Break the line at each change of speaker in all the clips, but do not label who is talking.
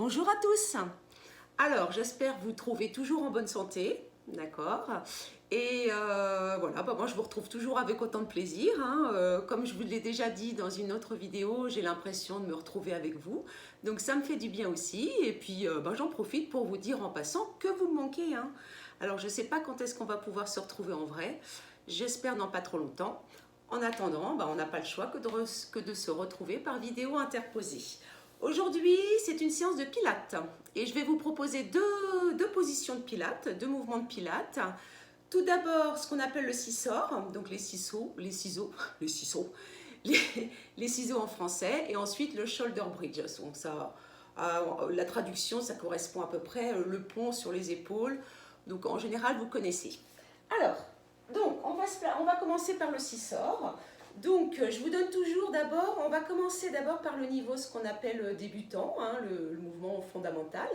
Bonjour à tous. Alors, j'espère vous trouver toujours en bonne santé, d'accord? Et voilà, moi je vous retrouve toujours avec autant de plaisir, hein. Comme je vous l'ai déjà dit dans une autre vidéo, j'ai l'impression de me retrouver avec vous. Donc ça me fait du bien aussi. Et puis j'en profite pour vous dire en passant que vous me manquez, hein. Alors je ne sais pas quand est-ce qu'on va pouvoir se retrouver en vrai. J'espère dans pas trop longtemps. En attendant, on n'a pas le choix que de se retrouver par vidéo interposée. Aujourd'hui, c'est une séance de pilates et je vais vous proposer deux positions de pilates, deux mouvements de pilates. Tout d'abord, ce qu'on appelle le scissor, donc les ciseaux en français, et ensuite le shoulder bridge. Donc ça, la traduction, ça correspond à peu près le pont sur les épaules. Donc en général, vous connaissez. Alors, donc on va commencer par le scissor. Donc, je vous donne toujours d'abord, on va commencer d'abord par le niveau, ce qu'on appelle débutant, hein, le mouvement fondamental.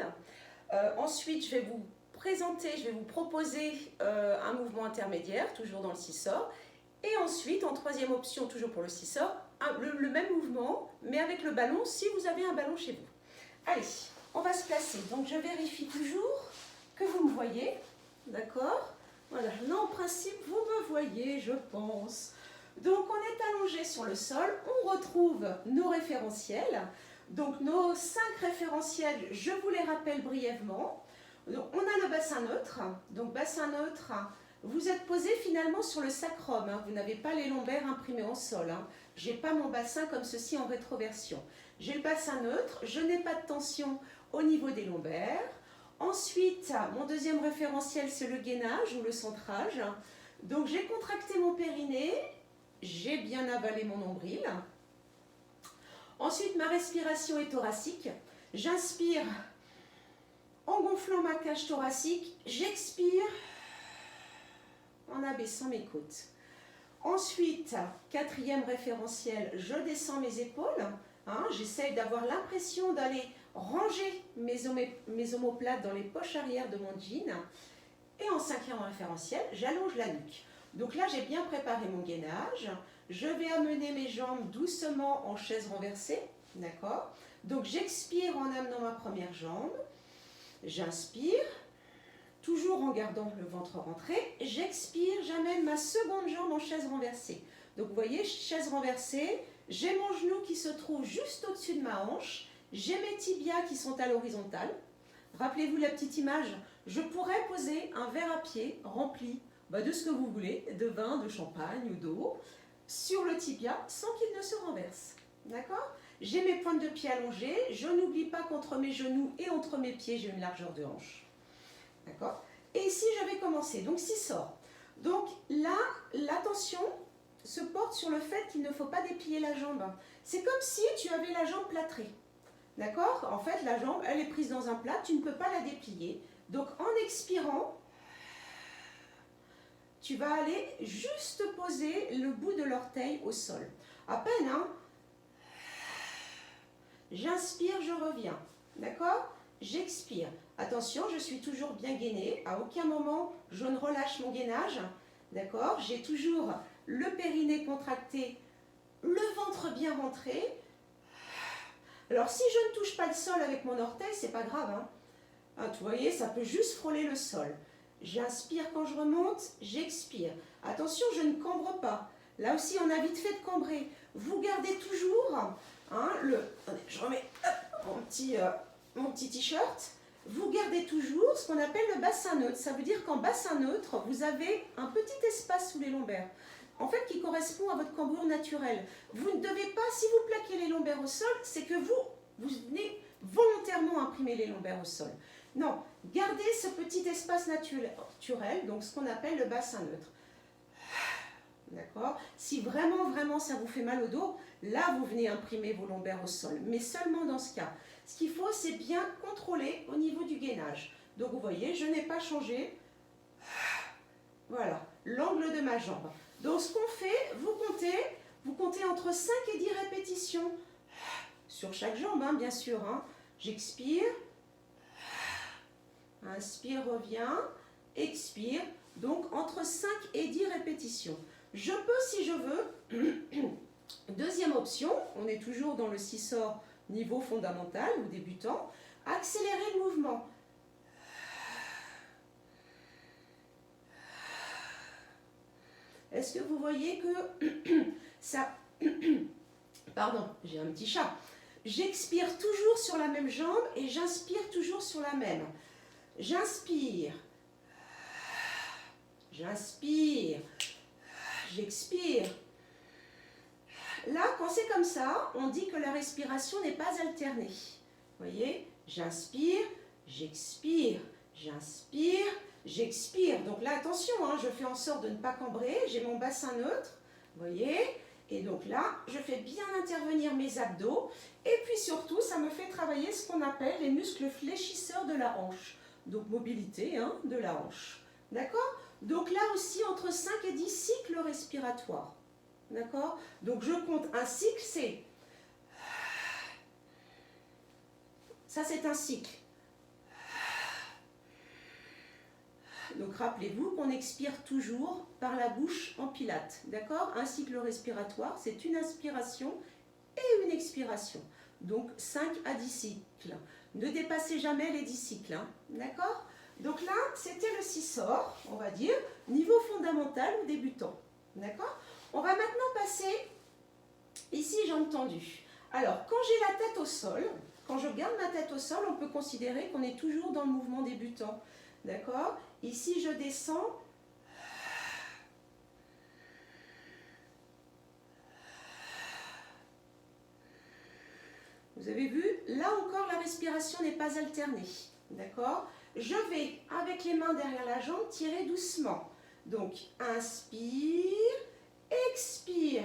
Ensuite, je vais vous proposer un mouvement intermédiaire, toujours dans le scissor. Et ensuite, en troisième option, toujours pour le scissor, le même mouvement, mais avec le ballon, si vous avez un ballon chez vous. Allez, on va se placer. Donc, je vérifie toujours que vous me voyez, d'accord? Voilà, non, en principe, vous me voyez, je pense. Donc, on est allongé sur le sol, on retrouve nos référentiels. Donc, nos 5 référentiels, je vous les rappelle brièvement. Donc, on a le bassin neutre. Donc, bassin neutre, vous êtes posé finalement sur le sacrum, hein. Vous n'avez pas les lombaires imprimés en sol, hein. Je n'ai pas mon bassin comme ceci en rétroversion. J'ai le bassin neutre, je n'ai pas de tension au niveau des lombaires. Ensuite, mon deuxième référentiel, c'est le gainage ou le centrage. Donc, j'ai contracté mon périnée. J'ai bien avalé mon nombril. Ensuite, ma respiration est thoracique. J'inspire en gonflant ma cage thoracique. J'expire en abaissant mes côtes. Ensuite, quatrième référentiel, je descends mes épaules. Hein, j'essaye d'avoir l'impression d'aller ranger mes omoplates dans les poches arrière de mon jean. Et en cinquième référentiel, j'allonge la nuque. Donc là, j'ai bien préparé mon gainage. Je vais amener mes jambes doucement en chaise renversée. D'accord? Donc j'expire en amenant ma première jambe. J'inspire, toujours en gardant le ventre rentré. J'expire, j'amène ma seconde jambe en chaise renversée. Donc vous voyez, chaise renversée, j'ai mon genou qui se trouve juste au-dessus de ma hanche. J'ai mes tibias qui sont à l'horizontale. Rappelez-vous la petite image, je pourrais poser un verre à pied rempli de ce que vous voulez, de vin, de champagne ou d'eau, sur le tibia sans qu'il ne se renverse. D'accord? J'ai mes pointes de pied allongées, je n'oublie pas qu'entre mes genoux et entre mes pieds, j'ai une largeur de hanche. D'accord? Et ici, je vais commencer. Donc, scissor. Donc là, l'attention se porte sur le fait qu'il ne faut pas déplier la jambe. C'est comme si tu avais la jambe plâtrée. D'accord? En fait, la jambe, elle est prise dans un plat, tu ne peux pas la déplier. Donc, en expirant, tu vas aller juste poser le bout de l'orteil au sol. À peine, hein? J'inspire, je reviens. D'accord? J'expire. Attention, je suis toujours bien gainée. À aucun moment, je ne relâche mon gainage. D'accord? J'ai toujours le périnée contracté, le ventre bien rentré. Alors, si je ne touche pas le sol avec mon orteil, c'est pas grave, hein? Ah, vous voyez, ça peut juste frôler le sol. J'inspire quand je remonte, j'expire. Attention, je ne cambre pas. Là aussi, on a vite fait de cambrer. Vous gardez toujours, hein, attendez, je remets mon petit t-shirt. Vous gardez toujours ce qu'on appelle le bassin neutre. Ça veut dire qu'en bassin neutre, vous avez un petit espace sous les lombaires, en fait, qui correspond à votre cambrure naturelle. Vous ne devez pas, si vous plaquez les lombaires au sol, c'est que vous venez volontairement imprimer les lombaires au sol. Non, gardez ce petit espace naturel, donc ce qu'on appelle le bassin neutre. D'accord? Si vraiment, vraiment ça vous fait mal au dos, là vous venez imprimer vos lombaires au sol, mais seulement dans ce cas. Ce qu'il faut, c'est bien contrôler au niveau du gainage. Donc vous voyez, je n'ai pas changé, voilà, l'angle de ma jambe. Donc ce qu'on fait, vous comptez entre 5 et 10 répétitions sur chaque jambe, hein, bien sûr. Hein. J'expire, inspire, reviens, expire. Donc entre 5 et 10 répétitions. Je peux, si je veux, deuxième option, on est toujours dans le scissor niveau fondamental ou débutant, accélérez le mouvement. Est-ce que vous voyez que ça... Pardon, j'ai un petit chat. J'expire toujours sur la même jambe et j'inspire toujours sur la même. J'inspire. J'inspire. J'expire. Là, quand c'est comme ça, on dit que la respiration n'est pas alternée. Vous voyez? J'inspire, j'expire, j'inspire, j'expire. Donc là, attention, hein, je fais en sorte de ne pas cambrer. J'ai mon bassin neutre. Vous voyez? Et donc là, je fais bien intervenir mes abdos. Et puis surtout, ça me fait travailler ce qu'on appelle les muscles fléchisseurs de la hanche. Donc mobilité hein, de la hanche. D'accord? Donc là aussi, entre 5 et 10 cycles respiratoires. D'accord? Donc je compte un cycle, c'est... Ça, c'est un cycle. Donc rappelez-vous qu'on expire toujours par la bouche en pilates. D'accord? Un cycle respiratoire, c'est une inspiration et une expiration. Donc 5 à 10 cycles. Ne dépassez jamais les 10 cycles. Hein. D'accord? Donc là, c'était le sissor, on va dire, niveau fondamental ou débutant. D'accord? On va maintenant passer, ici, jambes tendues. Alors, quand j'ai la tête au sol, quand je garde ma tête au sol, on peut considérer qu'on est toujours dans le mouvement débutant. D'accord? Ici, je descends. Vous avez vu? Là encore, la respiration n'est pas alternée. D'accord? Je vais, avec les mains derrière la jambe, tirer doucement. Donc, inspire, expire.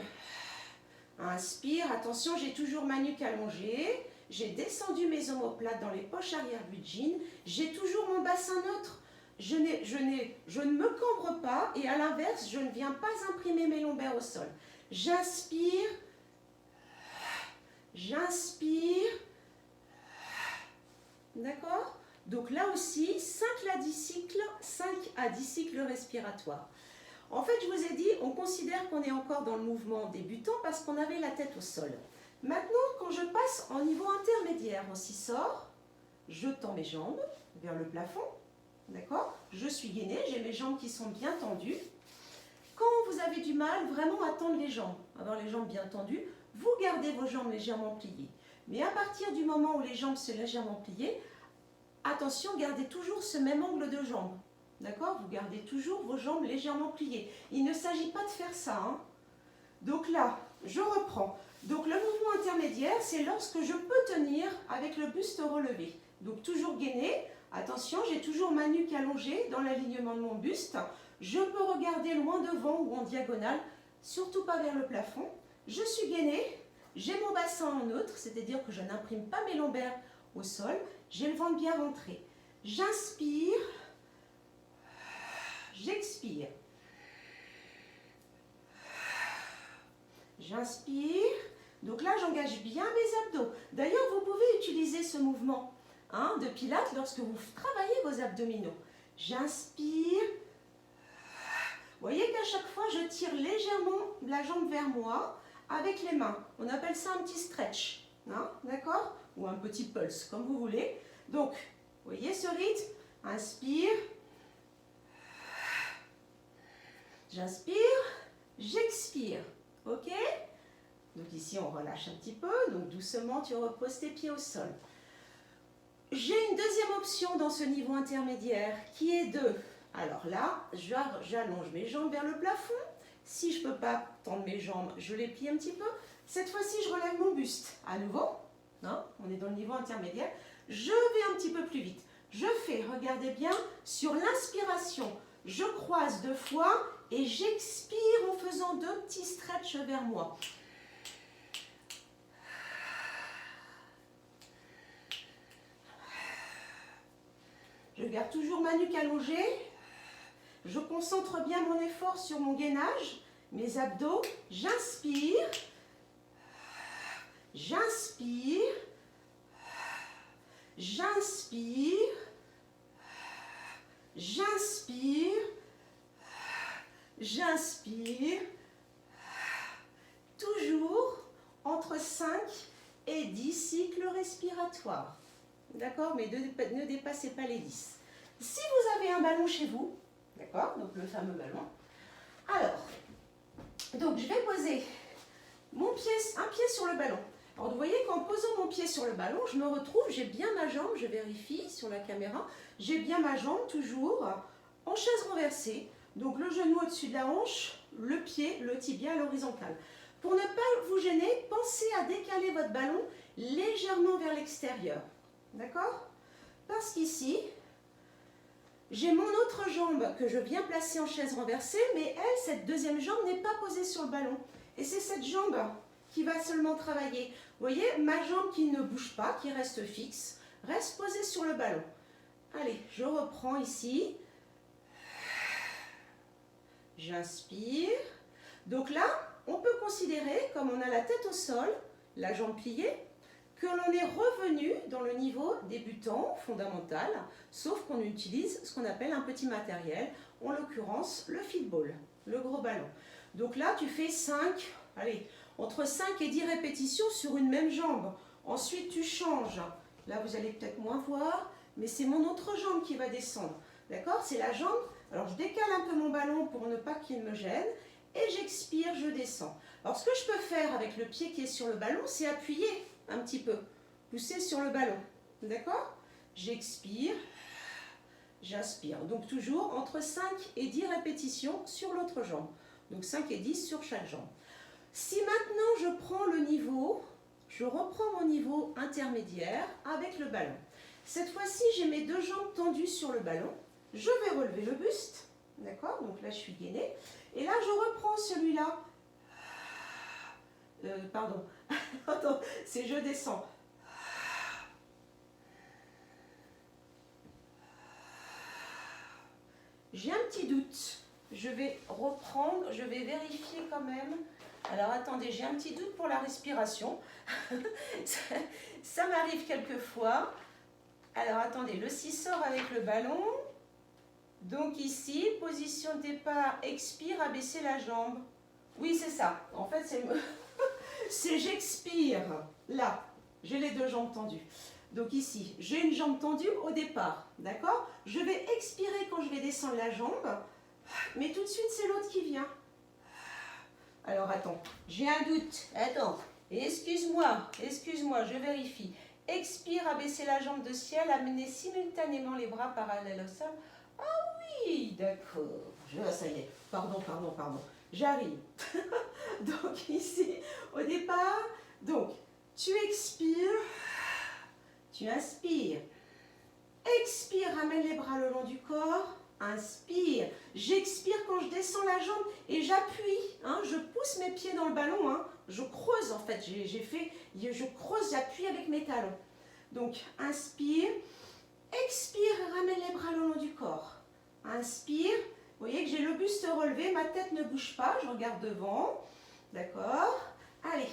Inspire, attention, j'ai toujours ma nuque allongée. J'ai descendu mes omoplates dans les poches arrière du jean. J'ai toujours mon bassin neutre. Je ne me cambre pas et à l'inverse, je ne viens pas imprimer mes lombaires au sol. J'inspire, j'inspire. D'accord? Donc là aussi, 5 à 10 cycles respiratoires. En fait, je vous ai dit, on considère qu'on est encore dans le mouvement débutant parce qu'on avait la tête au sol. Maintenant, quand je passe en niveau intermédiaire, on s'y sort, je tends mes jambes vers le plafond, d'accord? Je suis gainée, j'ai mes jambes qui sont bien tendues. Quand vous avez du mal vraiment à tendre les jambes, avoir les jambes bien tendues, vous gardez vos jambes légèrement pliées. Mais à partir du moment où les jambes sont légèrement pliées, attention, gardez toujours ce même angle de jambes. D'accord? Vous gardez toujours vos jambes légèrement pliées. Il ne s'agit pas de faire ça. Hein. Donc là, je reprends. Donc le mouvement intermédiaire, c'est lorsque je peux tenir avec le buste relevé. Donc toujours gainé. Attention, j'ai toujours ma nuque allongée dans l'alignement de mon buste. Je peux regarder loin devant ou en diagonale, surtout pas vers le plafond. Je suis gainée. J'ai mon bassin en neutre, c'est-à-dire que je n'imprime pas mes lombaires au sol. J'ai le ventre bien rentré. J'inspire. J'expire. J'inspire. Donc là, j'engage bien mes abdos. D'ailleurs, vous pouvez utiliser ce mouvement hein, de pilates lorsque vous travaillez vos abdominaux. J'inspire. Vous voyez qu'à chaque fois, je tire légèrement la jambe vers moi avec les mains. On appelle ça un petit stretch. Hein, d'accord? Ou un petit pulse, comme vous voulez. Donc, vous voyez ce rythme? Inspire. J'inspire, j'expire, ok? Donc ici, on relâche un petit peu, donc doucement, tu reposes tes pieds au sol. J'ai une deuxième option dans ce niveau intermédiaire qui est de... Alors là, j'allonge mes jambes vers le plafond. Si je ne peux pas tendre mes jambes, je les plie un petit peu. Cette fois-ci, je relève mon buste. À nouveau, hein, on est dans le niveau intermédiaire. Je vais un petit peu plus vite. Je fais, regardez bien, sur l'inspiration, je croise 2 fois et j'expire en faisant 2 petits stretches vers moi. Je garde toujours ma nuque allongée. Je concentre bien mon effort sur mon gainage, mes abdos. J'inspire. J'inspire. J'inspire. J'inspire. J'inspire. Toujours entre 5 et 10 cycles respiratoires. D'accord? Mais ne dépassez pas les 10. Si vous avez un ballon chez vous, d'accord? Donc le fameux ballon. Alors, donc je vais poser un pied sur le ballon. Alors vous voyez qu'en posant mon pied sur le ballon, je me retrouve, j'ai bien ma jambe, je vérifie sur la caméra, j'ai bien ma jambe toujours en chaise renversée. Donc le genou au-dessus de la hanche, le pied, le tibia à l'horizontale. Pour ne pas vous gêner, pensez à décaler votre ballon légèrement vers l'extérieur. D'accord? Parce qu'ici, j'ai mon autre jambe que je viens placer en chaise renversée, mais elle, cette deuxième jambe n'est pas posée sur le ballon. Et c'est cette jambe qui va seulement travailler. Vous voyez, ma jambe qui ne bouge pas, qui reste fixe, reste posée sur le ballon. Allez, je reprends ici. J'inspire. Donc là, on peut considérer, comme on a la tête au sol, la jambe pliée, que l'on est revenu dans le niveau débutant, fondamental, sauf qu'on utilise ce qu'on appelle un petit matériel, en l'occurrence le football, le gros ballon. Donc là, tu fais 5, allez, entre 5 et 10 répétitions sur une même jambe. Ensuite, tu changes. Là, vous allez peut-être moins voir, mais c'est mon autre jambe qui va descendre. D'accord? C'est la jambe. Alors, je décale un peu mon ballon pour ne pas qu'il me gêne. Et j'expire, je descends. Alors, ce que je peux faire avec le pied qui est sur le ballon, c'est appuyer un petit peu. Pousser sur le ballon. D'accord? J'expire. J'inspire. Donc, toujours entre 5 et 10 répétitions sur l'autre jambe. Donc, 5 et 10 sur chaque jambe. Si maintenant je prends le niveau, je reprends mon niveau intermédiaire avec le ballon. Cette fois-ci, j'ai mes deux jambes tendues sur le ballon. Je vais relever le buste. D'accord? Donc là, je suis gainée. Et là, je reprends celui-là. Pardon. Attends, c'est je descends. J'ai un petit doute. Je vais reprendre, je vais vérifier quand même. Alors attendez, j'ai un petit doute pour la respiration. ça m'arrive quelquefois. Alors attendez, le 6 sort avec le ballon. Donc ici, position de départ, expire, abaisser la jambe. Oui, c'est ça. En fait, c'est j'expire. Là, j'ai les deux jambes tendues. Donc ici, j'ai une jambe tendue au départ. D'accord? Je vais expirer quand je vais descendre la jambe. Mais tout de suite, c'est l'autre qui vient. Alors, attends, j'ai un doute. Attends, excuse-moi, je vérifie. Expire, abaisser la jambe de ciel, amener simultanément les bras parallèles au sol. Ah oui, d'accord. Ça y est, pardon. J'arrive. Donc, ici, au départ, donc, tu expires, tu inspires. Expire, ramène les bras le long du corps. Inspire, j'expire quand je descends la jambe et j'appuie, hein, je pousse mes pieds dans le ballon, hein, je creuse en fait, je creuse, j'appuie avec mes talons. Donc inspire, expire, ramène les bras le long du corps. Inspire, vous voyez que j'ai le buste relevé, ma tête ne bouge pas, je regarde devant, d'accord? Allez.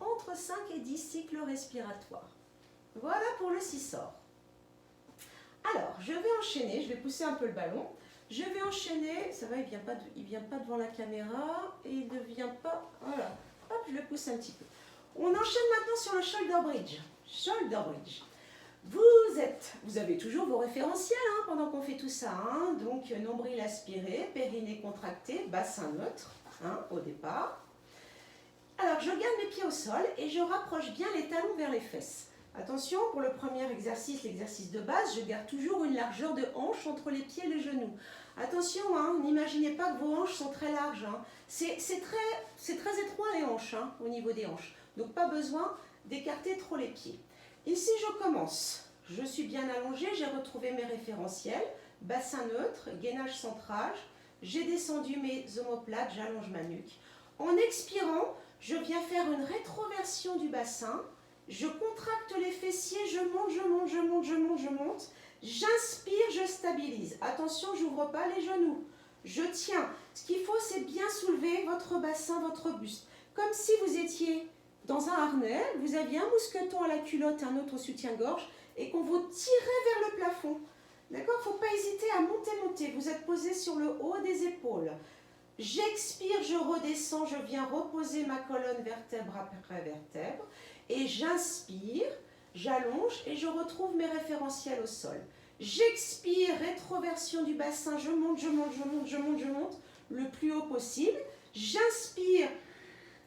Entre 5 et 10 cycles respiratoires. Voilà pour le 6 sort. Alors, je vais enchaîner, je vais pousser un peu le ballon. Je vais enchaîner, ça va, il vient pas devant la caméra et il ne vient pas, voilà. Hop, je le pousse un petit peu. On enchaîne maintenant sur le shoulder bridge. Shoulder bridge. Vous avez toujours vos référentiels hein, pendant qu'on fait tout ça. Hein. Donc, nombril aspiré, périnée contracté, bassin neutre hein, au départ. Alors, je garde mes pieds au sol et je rapproche bien les talons vers les fesses. Attention, pour le premier exercice, l'exercice de base, je garde toujours une largeur de hanche entre les pieds et les genoux. Attention, hein, n'imaginez pas que vos hanches sont très larges. Hein. C'est très étroit les hanches, hein, au niveau des hanches. Donc, pas besoin d'écarter trop les pieds. Ici, je commence. Je suis bien allongée, j'ai retrouvé mes référentiels. Bassin neutre, gainage centrage. J'ai descendu mes omoplates, j'allonge ma nuque. En expirant, je viens faire une rétroversion du bassin. Je contracte les fessiers, je monte. J'inspire, je stabilise. Attention, je n'ouvre pas les genoux. Je tiens. Ce qu'il faut, c'est bien soulever votre bassin, votre buste. Comme si vous étiez dans un harnais, vous aviez un mousqueton à la culotte et un autre au soutien-gorge, et qu'on vous tirez vers le plafond. D'accord? Il ne faut pas hésiter à monter. Vous êtes posé sur le haut des épaules. J'expire, je redescends, je viens reposer ma colonne vertèbre après vertèbre. Et j'inspire, j'allonge et je retrouve mes référentiels au sol. J'expire, rétroversion du bassin, je monte le plus haut possible. J'inspire,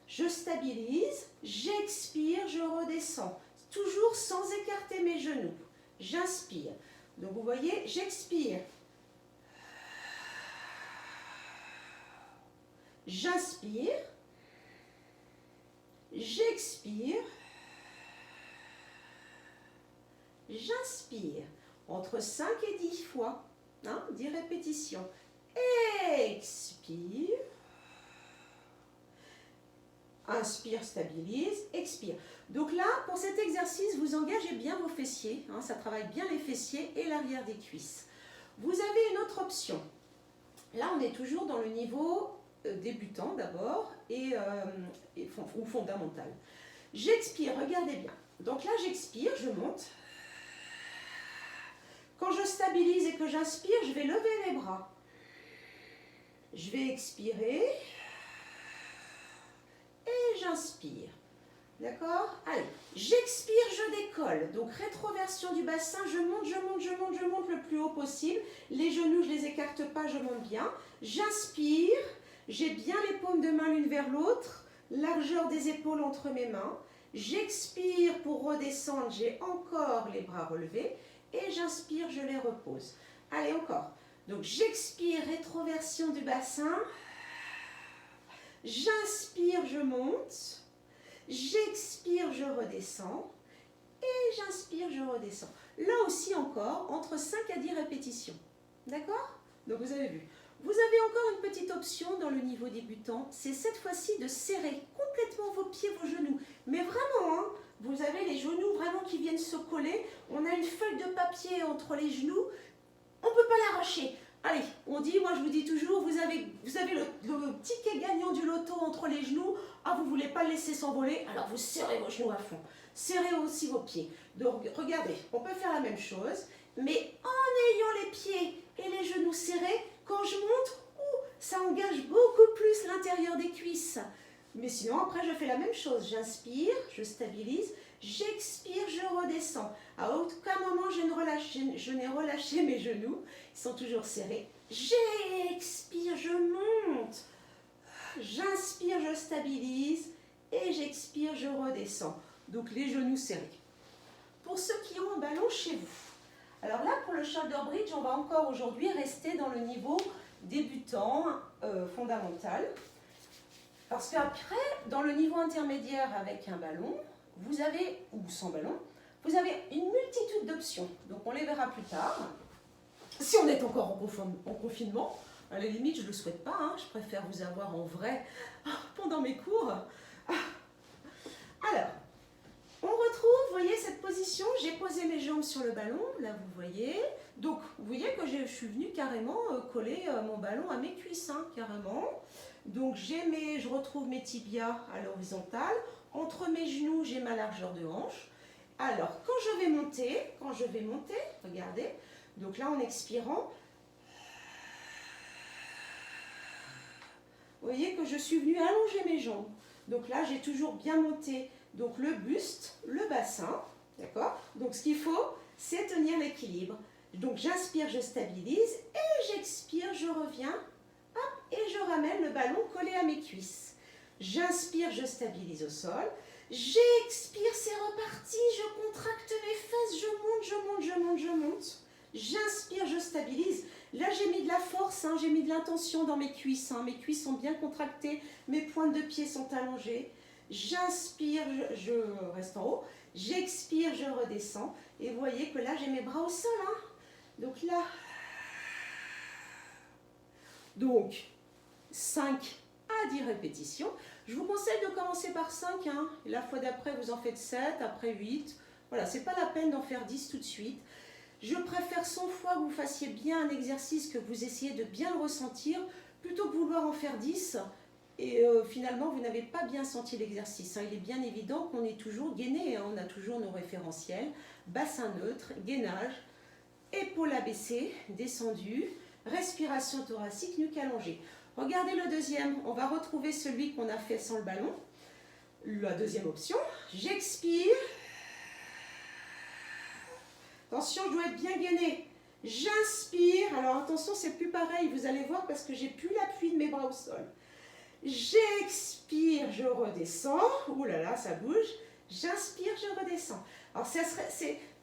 je stabilise. J'expire, je redescends. Toujours sans écarter mes genoux. J'inspire. Donc vous voyez, j'expire. J'inspire. J'expire. J'inspire. Entre 5 et 10 fois. 10 répétitions. Expire. Inspire, stabilise, expire. Donc là, pour cet exercice, vous engagez bien vos fessiers. Ça travaille bien les fessiers et l'arrière des cuisses. Vous avez une autre option. Là, on est toujours dans le niveau débutant d'abord ou fondamental. J'expire, regardez bien. Donc là, j'expire, je monte. Quand je stabilise et que j'inspire, je vais lever les bras. Je vais expirer. Et j'inspire. D'accord? Allez, j'expire, je décolle. Donc rétroversion du bassin, je monte le plus haut possible. Les genoux, je ne les écarte pas, je monte bien. J'inspire, j'ai bien les paumes de main l'une vers l'autre. Largeur des épaules entre mes mains. J'expire pour redescendre, j'ai encore les bras relevés. Et j'inspire, je les repose. Allez, encore. Donc j'expire, rétroversion du bassin. J'inspire, je monte. J'expire, je redescends. Et j'inspire, je redescends. Là aussi encore, entre 5 à 10 répétitions. D'accord? Donc vous avez vu. Vous avez encore une petite option dans le niveau débutant. C'est cette fois-ci de serrer complètement vos pieds, vos genoux. Mais vraiment, vous avez les genoux vraiment qui viennent se coller. On a une feuille de papier entre les genoux. On ne peut pas l'arracher. Allez, moi je vous dis toujours, vous avez le ticket gagnant du loto entre les genoux. Vous ne voulez pas le laisser s'envoler, alors vous serrez vos genoux à fond. Serrez aussi vos pieds. Donc regardez, on peut faire la même chose, mais en ayant les pieds et les genoux serrés, quand je monte, ça engage beaucoup plus l'intérieur des cuisses. Mais sinon, après, je fais la même chose. J'inspire, je stabilise, j'expire, je redescends. À aucun moment, je n'ai relâché mes genoux. Ils sont toujours serrés. J'expire, je monte. J'inspire, je stabilise. Et j'expire, je redescends. Donc, les genoux serrés. Pour ceux qui ont un ballon chez vous. Alors là, pour le shoulder bridge, on va encore aujourd'hui rester dans le niveau débutant, fondamental. Parce qu'après, dans le niveau intermédiaire avec un ballon, vous avez, ou sans ballon, vous avez une multitude d'options. Donc on les verra plus tard. Si on est encore en confinement, à la limite, je ne le souhaite pas, je préfère vous avoir en vrai pendant mes cours. Alors, on retrouve, vous voyez, cette position. J'ai posé mes jambes sur le ballon, là vous voyez. Donc, vous voyez que je suis venue carrément coller mon ballon à mes cuisses, carrément. Donc, je retrouve mes tibias à l'horizontale. Entre mes genoux, j'ai ma largeur de hanche. Alors, quand je vais monter, regardez. Donc là, en expirant, vous voyez que je suis venue allonger mes jambes. Donc là, j'ai toujours bien monté donc le buste, le bassin, d'accord? Donc ce qu'il faut, c'est tenir l'équilibre. Donc j'inspire, je stabilise et j'expire, je reviens, hop, et je ramène le ballon collé à mes cuisses. J'inspire, je stabilise au sol. J'expire, c'est reparti, je contracte mes fesses, je monte. J'inspire, je stabilise. Là, j'ai mis de la force, j'ai mis de l'intention dans mes cuisses. Mes cuisses sont bien contractées, mes pointes de pied sont allongées. J'inspire, je reste en haut. J'expire, je redescends. Et vous voyez que là, j'ai mes bras au sol. Donc là, 5 à 10 répétitions. Je vous conseille de commencer par 5. La fois d'après, vous en faites 7, après 8. Voilà, c'est pas la peine d'en faire 10 tout de suite. Je préfère 100 fois que vous fassiez bien un exercice, que vous essayez de bien le ressentir, plutôt que vouloir en faire 10. et finalement vous n'avez pas bien senti l'exercice. Il est bien évident qu'on est toujours gainé, on a toujours nos référentiels, bassin neutre, gainage, épaules abaissées, descendues, respiration thoracique, nuque allongée. Regardez le deuxième, on va retrouver celui qu'on a fait sans le ballon. La deuxième option, j'expire. Attention, je dois être bien gainé. J'inspire. Alors attention, c'est plus pareil, vous allez voir parce que j'ai plus l'appui de mes bras au sol. J'expire, je redescends. Ouh là là, ça bouge. J'inspire, je redescends. Alors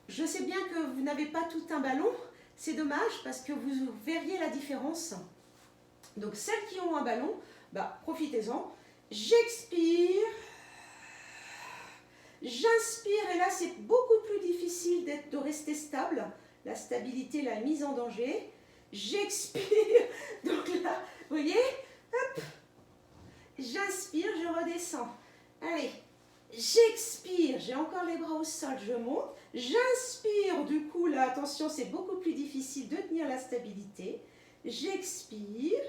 je sais bien que vous n'avez pas tout un ballon. C'est dommage parce que vous verriez la différence. Donc celles qui ont un ballon, profitez-en. J'expire. J'inspire et là c'est beaucoup plus difficile de rester stable. La stabilité, la mise en danger. J'expire. Donc là, vous voyez, hop. J'inspire, je redescends. Allez, j'expire, j'ai encore les bras au sol, je monte. J'inspire, du coup là, attention, c'est beaucoup plus difficile de tenir la stabilité. J'expire.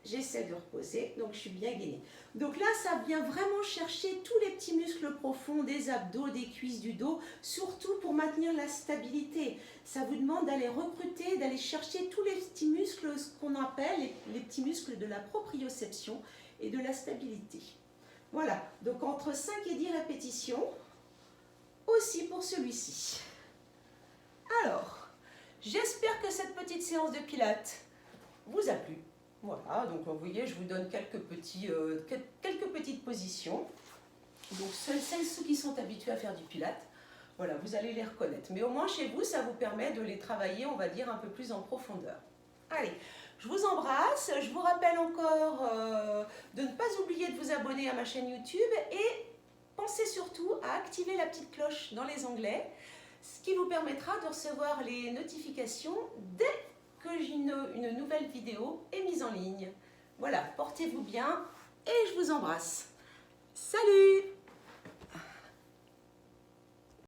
J'essaie de reposer, donc je suis bien gainée. Donc là, ça vient vraiment chercher tous les petits muscles profonds des abdos, des cuisses, du dos, surtout pour maintenir la stabilité. Ça vous demande d'aller recruter, d'aller chercher tous les petits muscles, ce qu'on appelle les petits muscles de la proprioception et de la stabilité. Voilà, donc entre 5 et 10 répétitions, aussi pour celui-ci. Alors, j'espère que cette petite séance de pilates vous a plu. Voilà, donc vous voyez, je vous donne quelques petites positions. Donc ceux qui sont habitués à faire du pilates, voilà, vous allez les reconnaître. Mais au moins chez vous, ça vous permet de les travailler, on va dire, un peu plus en profondeur. Allez, je vous embrasse. Je vous rappelle encore de ne pas oublier de vous abonner à ma chaîne YouTube et pensez surtout à activer la petite cloche dans les onglets, ce qui vous permettra de recevoir les notifications dès que une nouvelle vidéo est mise en ligne. Voilà, portez-vous bien et je vous embrasse. Salut!